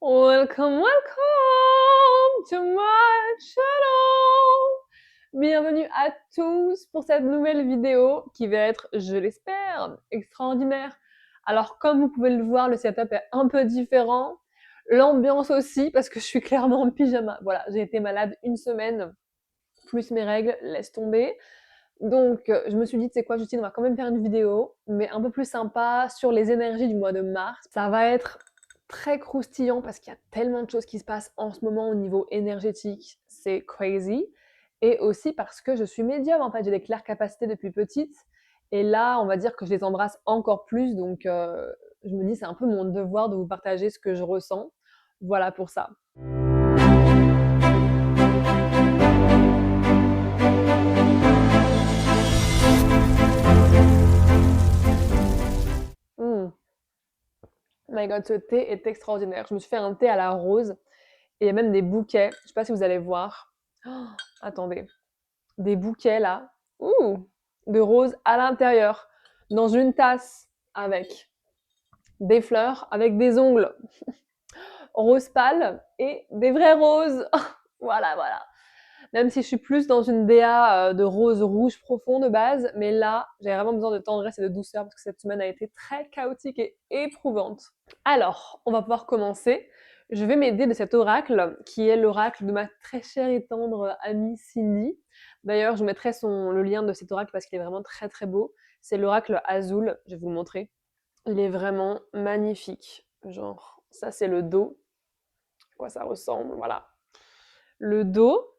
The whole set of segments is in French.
Welcome, welcome to my channel. Bienvenue à tous pour cette nouvelle vidéo qui va être, je l'espère, extraordinaire. Alors comme vous pouvez le voir, le setup est un peu différent. L'ambiance aussi, parce que je suis clairement en pyjama. Voilà, j'ai été malade une semaine, plus mes règles, laisse tomber. Donc, je me suis dit, tu sais quoi, Justine, on va quand même faire une vidéo, mais un peu plus sympa sur les énergies du mois de mars. Ça va être très croustillant parce qu'il y a tellement de choses qui se passent en ce moment au niveau énergétique, c'est crazy. Et aussi parce que je suis médium, en fait, j'ai des claires capacités depuis petite. Et là, on va dire que je les embrasse encore plus, donc je me dis, c'est un peu mon devoir de vous partager ce que je ressens. Voilà pour ça. Mmh. My God, ce thé est extraordinaire. Je me suis fait un thé à la rose et il y a même des bouquets. Je sais pas si vous allez voir. Oh, attendez, des bouquets là, ouh, de roses à l'intérieur, dans une tasse avec des fleurs, avec des ongles rose pâle et des vraies roses. Voilà, voilà. Même si je suis plus dans une DA de rose rouge profond de base, mais là, j'ai vraiment besoin de tendresse et de douceur parce que cette semaine a été très chaotique et éprouvante. Alors, on va pouvoir commencer. Je vais m'aider de cet oracle, qui est l'oracle de ma très chère et tendre amie Cindy. D'ailleurs, je mettrai le lien de cet oracle parce qu'il est vraiment très très beau. C'est l'oracle Azul, je vais vous le montrer. Il est vraiment magnifique. Genre, ça c'est le dos. À quoi ça ressemble, voilà. Le dos,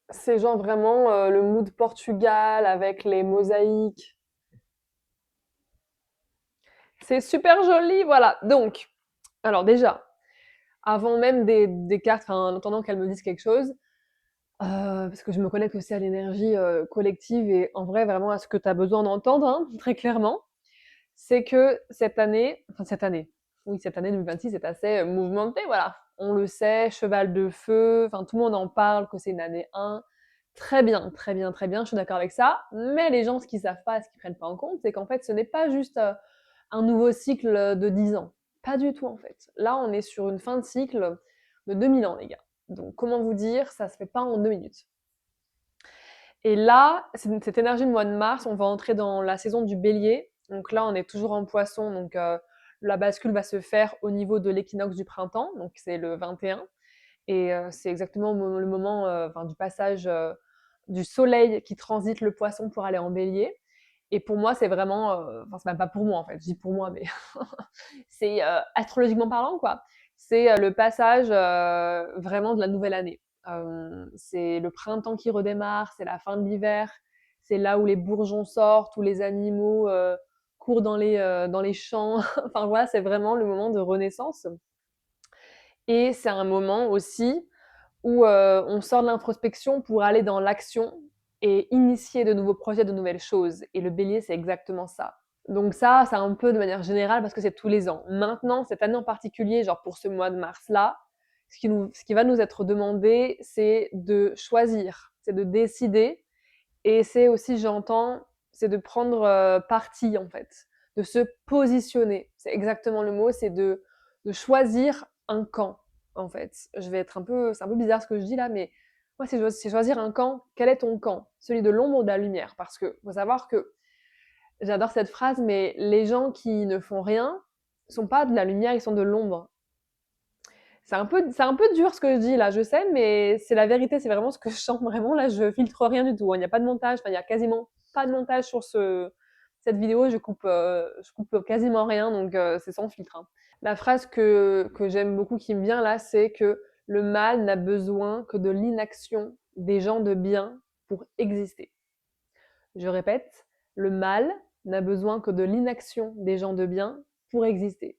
c'est genre vraiment le mood Portugal avec les mosaïques. C'est super joli, voilà. Donc, alors déjà, avant même des cartes, enfin, en attendant qu'elles me disent quelque chose, parce que je me connecte aussi à l'énergie collective et en vrai, vraiment à ce que tu as besoin d'entendre, hein, très clairement, c'est que cette année 2026 est assez mouvementée, voilà. On le sait, cheval de feu, enfin, tout le monde en parle, que c'est une année 1. Très bien, très bien, très bien, je suis d'accord avec ça. Mais les gens, ce qu'ils savent pas, ce qu'ils prennent pas en compte, c'est qu'en fait, ce n'est pas juste un nouveau cycle de 10 ans. Pas du tout, en fait. Là, on est sur une fin de cycle de 2000 ans, les gars. Donc, comment vous dire, ça se fait pas en 2 minutes. Et là, cette énergie de mois de mars, on va entrer dans la saison du bélier. Donc là, on est toujours en poisson, donc la bascule va se faire au niveau de l'équinoxe du printemps, donc c'est le 21. Et c'est exactement le moment du passage du soleil qui transite le poisson pour aller en bélier. Et pour moi, c'est vraiment, enfin c'est même pas pour moi en fait, je dis pour moi, mais c'est astrologiquement parlant quoi. C'est le passage vraiment de la nouvelle année. C'est le printemps qui redémarre, c'est la fin de l'hiver, c'est là où les bourgeons sortent, où les animaux courent dans les champs. Enfin voilà, c'est vraiment le moment de renaissance. Et c'est un moment aussi où on sort de l'introspection pour aller dans l'action et initier de nouveaux projets, de nouvelles choses. Et le bélier, c'est exactement ça. Donc ça, c'est un peu de manière générale parce que c'est tous les ans. Maintenant, cette année en particulier, genre pour ce mois de mars-là, ce qui va nous être demandé, c'est de choisir, c'est de décider. Et c'est aussi, j'entends, c'est de prendre parti en fait, de se positionner. C'est exactement le mot, c'est de choisir un camp en fait. Je vais être c'est un peu bizarre ce que je dis là, mais moi c'est choisir un camp. Quel est ton camp? Celui de l'ombre ou de la lumière? Parce que faut savoir que j'adore cette phrase, mais les gens qui ne font rien sont pas de la lumière, ils sont de l'ombre. C'est un peu dur ce que je dis là, je sais, mais c'est la vérité, c'est vraiment ce que je sens vraiment. Là, je filtre rien du tout, hein. Il n'y a pas de montage, enfin, il y a quasiment pas de montage sur cette vidéo. Je coupe quasiment rien, donc c'est sans filtre, hein. La phrase que j'aime beaucoup qui me vient là, c'est que le mal n'a besoin que de l'inaction des gens de bien pour exister. Je répète, le mal n'a besoin que de l'inaction des gens de bien pour exister.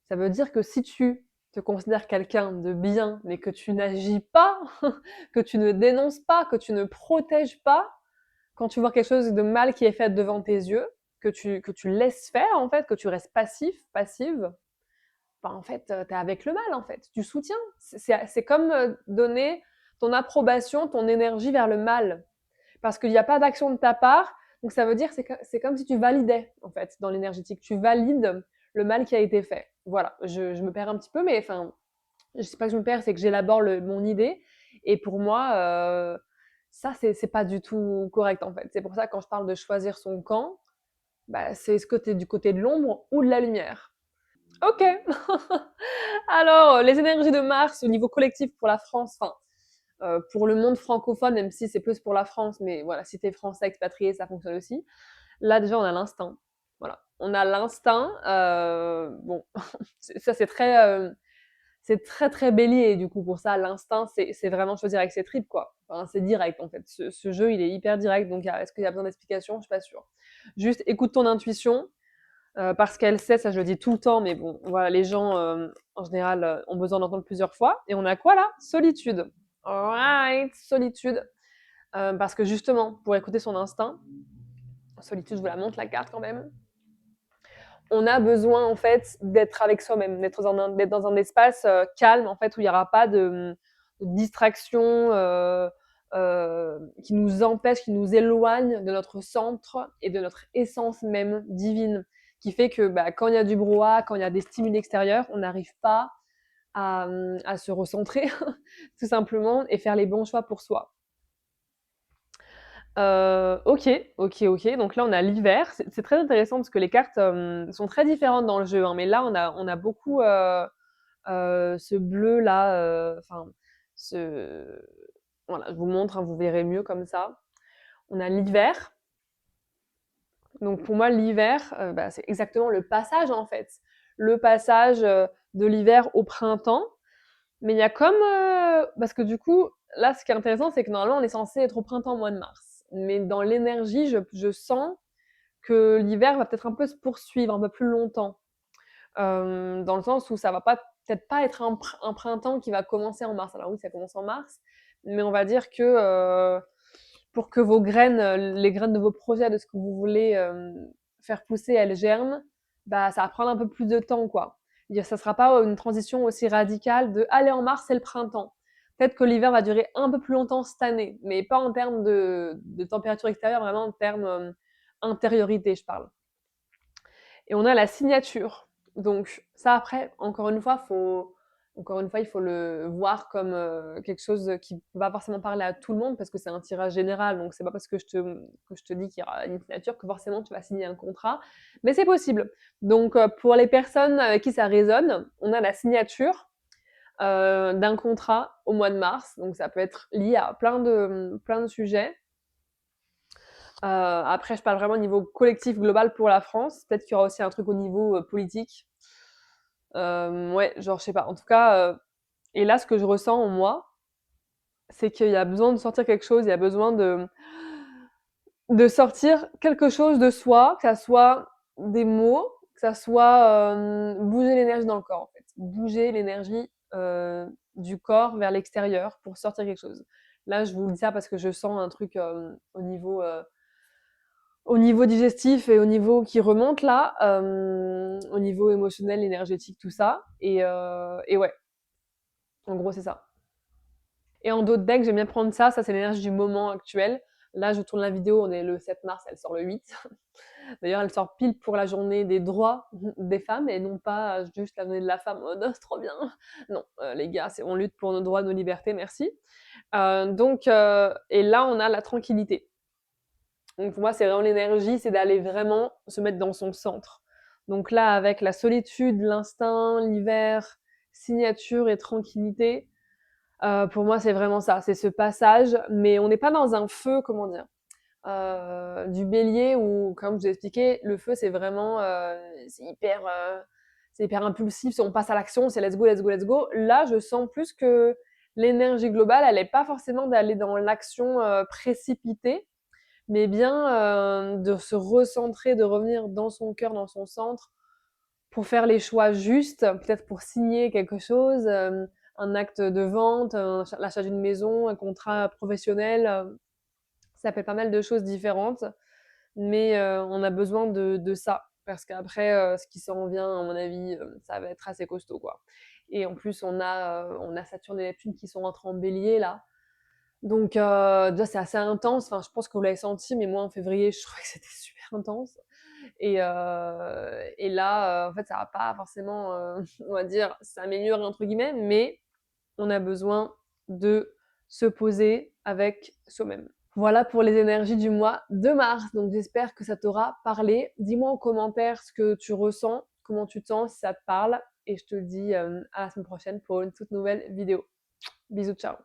Ça veut dire que si tu te considères quelqu'un de bien, mais que tu n'agis pas, que tu ne dénonces pas, que tu ne protèges pas, quand tu vois quelque chose de mal qui est fait devant tes yeux, que tu laisses faire, en fait, que tu restes passif, passive, bah, en fait, t'es avec le mal, en fait. Tu soutiens. C'est comme donner ton approbation, ton énergie vers le mal. Parce qu'il n'y a pas d'action de ta part, donc ça veut dire c'est comme si tu validais, en fait, dans l'énergétique. Tu valides le mal qui a été fait. Voilà, je me perds un petit peu, mais enfin, je sais pas que je me perds, c'est que j'élabore mon idée. Et pour moi, ça, c'est pas du tout correct, en fait. C'est pour ça, quand je parle de choisir son camp, bah, c'est ce côté du côté de l'ombre ou de la lumière. Ok. Alors, les énergies de Mars au niveau collectif pour la France, enfin, pour le monde francophone, même si c'est plus pour la France, mais voilà, si t'es français expatrié, ça fonctionne aussi. Là, déjà, on a l'instinct. Voilà. On a l'instinct. Bon, ça, c'est très, très bélier, du coup, pour ça. L'instinct, c'est vraiment choisir avec ses tripes, quoi. Enfin, c'est direct, en fait. Ce jeu, il est hyper direct. Donc, est-ce qu'il y a besoin d'explication? Je suis pas sûre. Juste, écoute ton intuition. Parce qu'elle sait, ça je le dis tout le temps, mais bon, voilà, les gens, en général, ont besoin d'entendre plusieurs fois. Et on a quoi là? Solitude. Alright, solitude. Parce que justement, pour écouter son instinct, solitude, je vous la montre la carte quand même. On a besoin en fait d'être avec soi-même, d'être dans un espace calme en fait où il n'y aura pas de distraction qui nous empêche, qui nous éloigne de notre centre et de notre essence même divine, qui fait que bah, quand il y a du brouhaha, quand il y a des stimuli extérieurs, on n'arrive pas à se recentrer tout simplement et faire les bons choix pour soi. OK, OK, OK. Donc là, on a l'hiver. C'est très intéressant parce que les cartes sont très différentes dans le jeu, hein, mais là, on a beaucoup ce bleu-là, enfin, ce... Voilà, je vous montre, hein, vous verrez mieux comme ça. On a l'hiver. Donc pour moi, l'hiver, bah, c'est exactement le passage en fait. Le passage de l'hiver au printemps. Mais il y a comme... parce que du coup, là, ce qui est intéressant, c'est que normalement, on est censé être au printemps au mois de mars. Mais dans l'énergie, je sens que l'hiver va peut-être un peu se poursuivre un peu plus longtemps. Dans le sens où ça va pas peut-être pas être un printemps qui va commencer en mars. Alors oui, ça commence en mars, mais on va dire que pour que vos graines, les graines de vos projets, de ce que vous voulez faire pousser, elles germent, bah ça va prendre un peu plus de temps, quoi. Ça sera pas une transition aussi radicale de aller en mars, c'est le printemps. Peut-être que l'hiver va durer un peu plus longtemps cette année, mais pas en termes de température extérieure, vraiment en termes intériorité, je parle. Et on a la signature. Donc ça après, encore une fois, il faut le voir comme quelque chose qui va forcément parler à tout le monde parce que c'est un tirage général. Donc c'est pas parce que je te dis qu'il y aura une signature que forcément tu vas signer un contrat, mais c'est possible. Donc pour les personnes avec qui ça résonne, on a la signature d'un contrat au mois de mars. Donc ça peut être lié à plein de sujets. Après, je parle vraiment au niveau collectif global pour la France. Peut-être qu'il y aura aussi un truc au niveau politique. Ouais, genre, je sais pas. En tout cas, et là, ce que je ressens en moi, c'est qu'il y a besoin de sortir quelque chose, il y a besoin de sortir quelque chose de soi, que ça soit des mots, que ça soit bouger l'énergie dans le corps, en fait. Bouger l'énergie du corps vers l'extérieur pour sortir quelque chose. Là, je vous dis ça parce que je sens un truc au niveau digestif et au niveau qui remonte là, au niveau émotionnel, énergétique, tout ça. Et ouais, en gros, c'est ça. Et en d'autres decks, j'aime bien prendre ça. Ça, c'est l'énergie du moment actuel. Là, je tourne la vidéo, on est le 7 mars, elle sort le 8. D'ailleurs, elle sort pile pour la journée des droits des femmes et non pas juste la journée de la femme. Oh, c'est trop bien. Non, les gars, on lutte pour nos droits, nos libertés, merci. Et là, on a la tranquillité. Donc pour moi, c'est vraiment l'énergie, c'est d'aller vraiment se mettre dans son centre. Donc là, avec la solitude, l'instinct, l'hiver, signature et tranquillité, pour moi, c'est vraiment ça, c'est ce passage. Mais on n'est pas dans un feu, comment dire, du bélier où, comme je vous ai expliqué, le feu, c'est vraiment, c'est hyper impulsif. On passe à l'action, c'est let's go, let's go, let's go. Là, je sens plus que l'énergie globale, elle n'est pas forcément d'aller dans l'action précipitée, mais bien de se recentrer, de revenir dans son cœur, dans son centre, pour faire les choix justes, peut-être pour signer quelque chose, un acte de vente, l'achat d'une maison, un contrat professionnel. Ça fait pas mal de choses différentes, mais on a besoin de ça, parce qu'après, ce qui s'en vient, à mon avis, ça va être assez costaud, quoi. Et en plus, on a Saturne et Neptune qui sont rentrés en bélier, là. Donc déjà, c'est assez intense. Enfin, je pense que vous l'avez senti, mais moi, en février, je trouvais que c'était super intense. Et là, en fait, ça va pas forcément, on va dire, «s'améliorer» entre guillemets, mais on a besoin de se poser avec soi-même. Voilà pour les énergies du mois de mars. Donc j'espère que ça t'aura parlé. Dis-moi en commentaire ce que tu ressens, comment tu te sens, si ça te parle. Et je te dis à la semaine prochaine pour une toute nouvelle vidéo. Bisous, ciao.